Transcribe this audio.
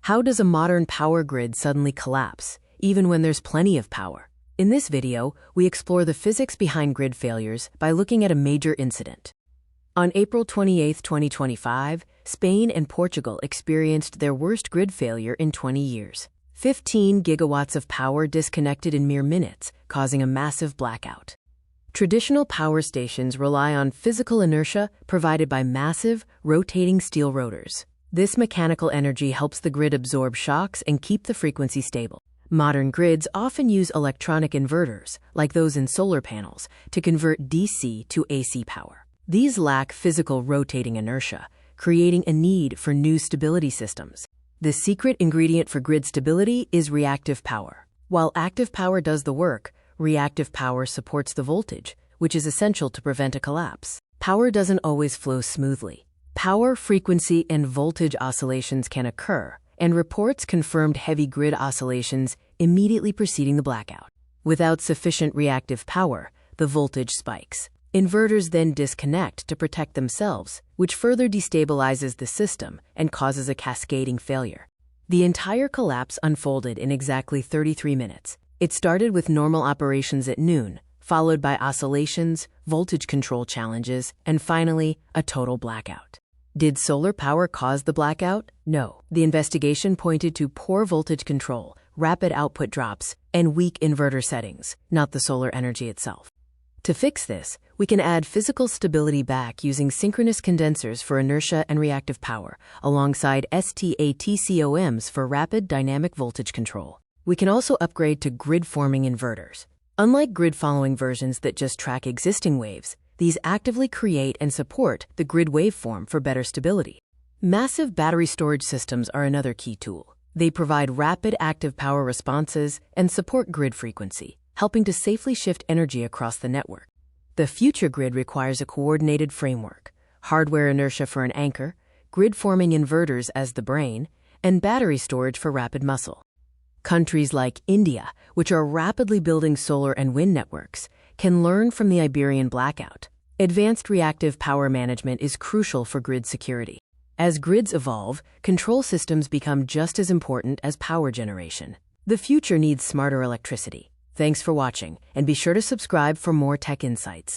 How does a modern power grid suddenly collapse, even when there's plenty of power? In this video, we explore the physics behind grid failures by looking at a major incident. On April 28, 2025, Spain and Portugal experienced their worst grid failure in 20 years. 15 gigawatts of power disconnected in mere minutes, causing a massive blackout. Traditional power stations rely on physical inertia provided by massive, rotating steel rotors. This mechanical energy helps the grid absorb shocks and keep the frequency stable. Modern grids often use electronic inverters, like those in solar panels, to convert DC to AC power. These lack physical rotating inertia, creating a need for new stability systems. The secret ingredient for grid stability is reactive power. While active power does the work, reactive power supports the voltage, which is essential to prevent a collapse. Power doesn't always flow smoothly. Power, frequency, and voltage oscillations can occur, and reports confirmed heavy grid oscillations immediately preceding the blackout. Without sufficient reactive power, the voltage spikes. Inverters then disconnect to protect themselves, which further destabilizes the system and causes a cascading failure. The entire collapse unfolded in exactly 33 minutes. It started with normal operations at noon, followed by oscillations, voltage control challenges, and finally, a total blackout. Did solar power cause the blackout? No. The investigation pointed to poor voltage control, rapid output drops, and weak inverter settings, not the solar energy itself. To fix this, we can add physical stability back using synchronous condensers for inertia and reactive power, alongside STATCOMs for rapid dynamic voltage control. We can also upgrade to grid-forming inverters. Unlike grid-following versions that just track existing waves, these actively create and support the grid waveform for better stability. Massive battery storage systems are another key tool. They provide rapid active power responses and support grid frequency, helping to safely shift energy across the network. The future grid requires a coordinated framework, hardware inertia for an anchor, grid-forming inverters as the brain, and battery storage for rapid muscle. Countries like India, which are rapidly building solar and wind networks, can learn from the Iberian blackout. Advanced reactive power management is crucial for grid security. As grids evolve, control systems become just as important as power generation. The future needs smarter electricity. Thanks for watching, and be sure to subscribe for more tech insights.